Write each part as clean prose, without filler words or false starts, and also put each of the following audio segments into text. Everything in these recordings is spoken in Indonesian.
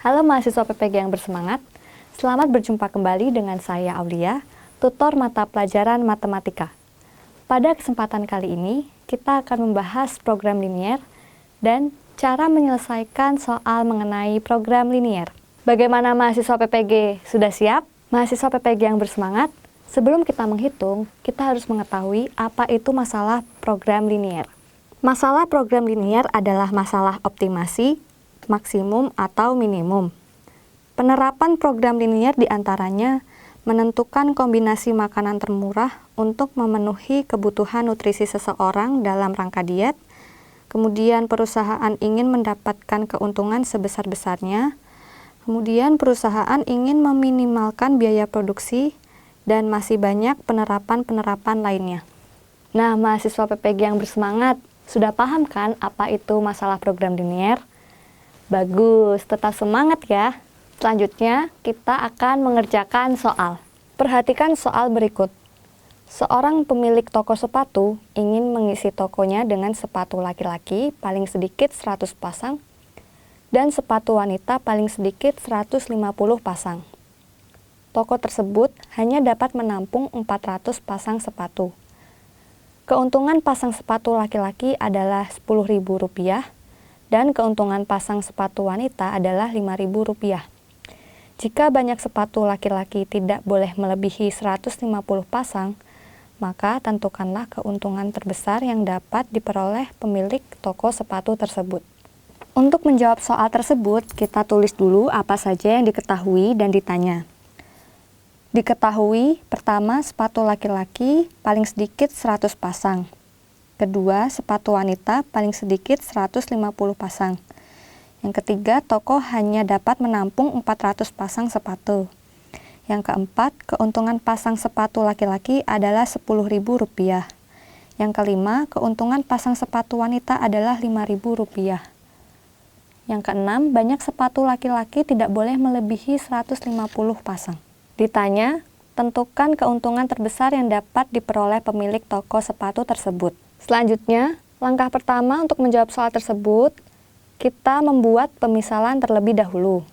Halo mahasiswa PPG yang bersemangat, selamat berjumpa kembali dengan saya Aulia, tutor mata pelajaran matematika. Pada kesempatan kali ini, kita akan membahas program linier dan cara menyelesaikan soal mengenai program linier. Bagaimana mahasiswa PPG? Sudah siap? Mahasiswa PPG yang bersemangat, sebelum kita menghitung, kita harus mengetahui apa itu masalah program linier. Masalah program linier adalah masalah optimasi, maksimum atau minimum. Penerapan program linier diantaranya menentukan kombinasi makanan termurah untuk memenuhi kebutuhan nutrisi seseorang dalam rangka diet, kemudian perusahaan ingin mendapatkan keuntungan sebesar-besarnya, kemudian perusahaan ingin meminimalkan biaya produksi, dan masih banyak penerapan-penerapan lainnya. Nah, mahasiswa PPG yang bersemangat, sudah paham kan apa itu masalah program linier? Bagus, tetap semangat ya. Selanjutnya, kita akan mengerjakan soal. Perhatikan soal berikut. Seorang pemilik toko sepatu ingin mengisi tokonya dengan sepatu laki-laki paling sedikit 100 pasang dan sepatu wanita paling sedikit 150 pasang. Toko tersebut hanya dapat menampung 400 pasang sepatu. Keuntungan pasang sepatu laki-laki adalah Rp10.000 dan keuntungan pasang sepatu wanita adalah Rp5.000. Jika banyak sepatu laki-laki tidak boleh melebihi 150 pasang, maka tentukanlah keuntungan terbesar yang dapat diperoleh pemilik toko sepatu tersebut. Untuk menjawab soal tersebut, kita tulis dulu apa saja yang diketahui dan ditanya. Diketahui, pertama, sepatu laki-laki paling sedikit 100 pasang. Kedua, sepatu wanita paling sedikit 150 pasang. Yang ketiga, toko hanya dapat menampung 400 pasang sepatu. Yang keempat, keuntungan pasang sepatu laki-laki adalah Rp10.000. Yang kelima, keuntungan pasang sepatu wanita adalah Rp5.000. Yang keenam, banyak sepatu laki-laki tidak boleh melebihi 150 pasang. Ditanya, tentukan keuntungan terbesar yang dapat diperoleh pemilik toko sepatu tersebut. Selanjutnya, langkah pertama untuk menjawab soal tersebut, kita membuat pemisalan terlebih dahulu.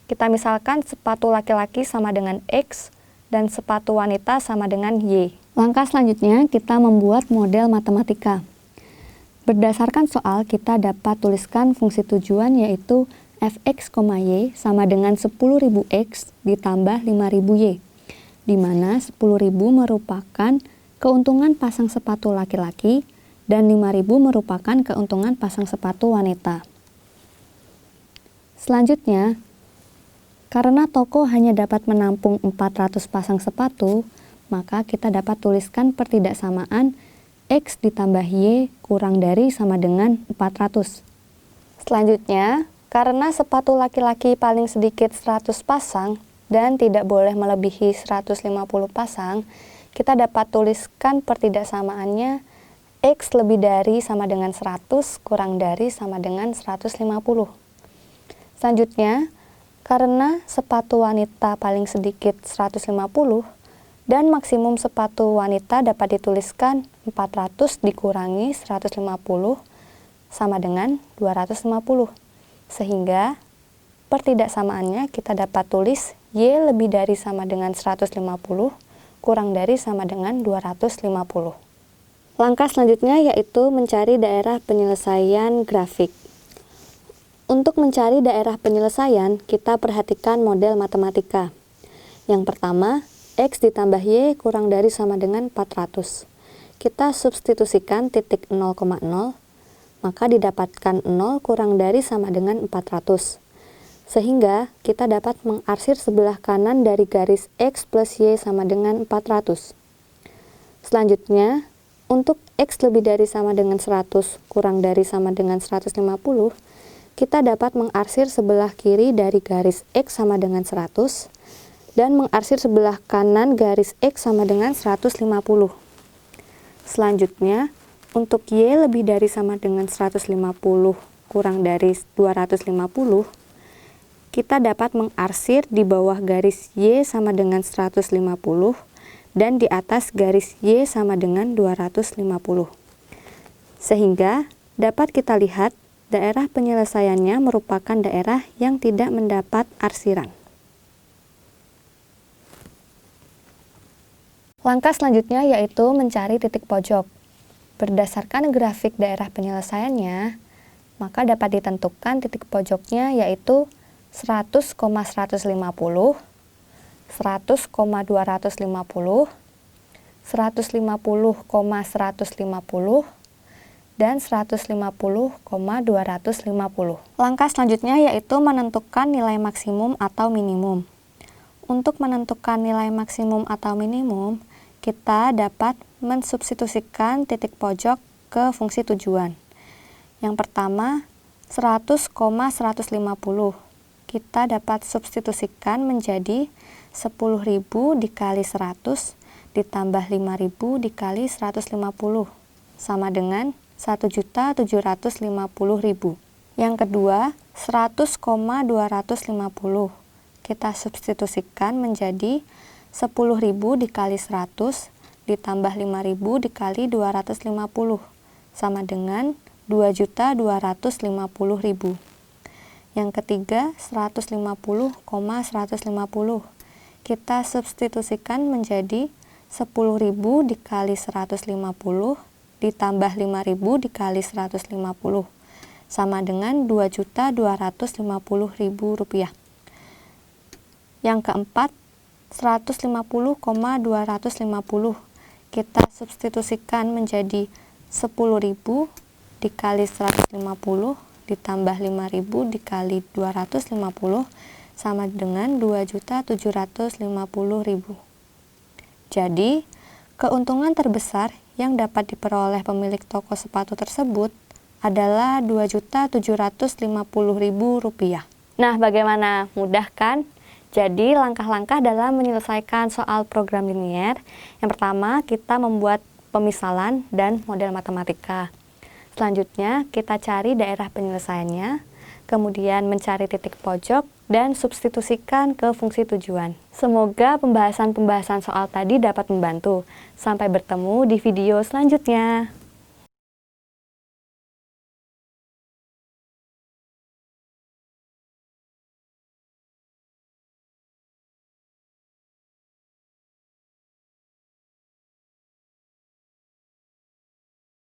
Kita misalkan sepatu laki-laki sama dengan X dan sepatu wanita sama dengan Y. Langkah selanjutnya, kita membuat model matematika. Berdasarkan soal, kita dapat tuliskan fungsi tujuan yaitu fx, y sama dengan 10.000x ditambah 5.000y, di mana 10.000 merupakan keuntungan pasang sepatu laki-laki dan 5.000 merupakan keuntungan pasang sepatu wanita. Selanjutnya, karena toko hanya dapat menampung 400 pasang sepatu, maka kita dapat tuliskan pertidaksamaan X ditambah Y kurang dari sama dengan 400. Selanjutnya, karena sepatu laki-laki paling sedikit 100 pasang dan tidak boleh melebihi 150 pasang, kita dapat tuliskan pertidaksamaannya X lebih dari sama dengan 100 kurang dari sama dengan 150. Selanjutnya, karena sepatu wanita paling sedikit 150 dan maksimum sepatu wanita dapat dituliskan 400 dikurangi 150 sama dengan 250. Sehingga pertidaksamaannya kita dapat tulis Y lebih dari sama dengan 150 kurang dari sama dengan 250. Langkah selanjutnya yaitu mencari daerah penyelesaian grafik. Untuk mencari daerah penyelesaian, kita perhatikan model matematika. Yang pertama, X ditambah Y kurang dari sama dengan 400. Kita substitusikan titik 0,0, maka didapatkan 0 kurang dari sama dengan 400. Sehingga kita dapat mengarsir sebelah kanan dari garis X plus Y sama dengan 400. Selanjutnya, untuk X lebih dari sama dengan 100 kurang dari sama dengan 150, kita dapat mengarsir sebelah kiri dari garis X sama dengan 100 dan mengarsir sebelah kanan garis X sama dengan 150. Selanjutnya, untuk Y lebih dari sama dengan 150 kurang dari 250, kita dapat mengarsir di bawah garis Y sama dengan 150 dan di atas garis Y sama dengan 250. Sehingga dapat kita lihat daerah penyelesaiannya merupakan daerah yang tidak mendapat arsiran. Langkah selanjutnya yaitu mencari titik pojok. Berdasarkan grafik daerah penyelesaiannya, maka dapat ditentukan titik pojoknya yaitu 100,150, 100,250, 150,150, dan 150,250. Langkah selanjutnya yaitu menentukan nilai maksimum atau minimum. Untuk menentukan nilai maksimum atau minimum, kita dapat mensubstitusikan titik pojok ke fungsi tujuan. Yang pertama, 100,150. Kita dapat substitusikan menjadi 10.000 dikali 100 ditambah 5.000 dikali 150 sama dengan 1.750.000. Yang kedua, 100,250. Kita substitusikan menjadi 10.000 dikali 100 ditambah 5.000 dikali 250 sama dengan 2.250.000. Yang ketiga, 150,150. Kita substitusikan menjadi 10.000 dikali 150 ditambah 5.000 dikali 150 sama dengan 2.250.000 rupiah. Yang keempat, 150,250. Kita substitusikan menjadi 10.000 dikali 150 ditambah 5.000 dikali 250 sama dengan 2.750.000. Jadi, keuntungan terbesar yang dapat diperoleh pemilik toko sepatu tersebut adalah Rp2.750.000. Nah, bagaimana? Mudah kan? Jadi, langkah-langkah dalam menyelesaikan soal program linier. Yang pertama, kita membuat pemisalan dan model matematika. Selanjutnya, kita cari daerah penyelesaiannya, kemudian mencari titik pojok, dan substitusikan ke fungsi tujuan. Semoga pembahasan-pembahasan soal tadi dapat membantu. Sampai bertemu di video selanjutnya.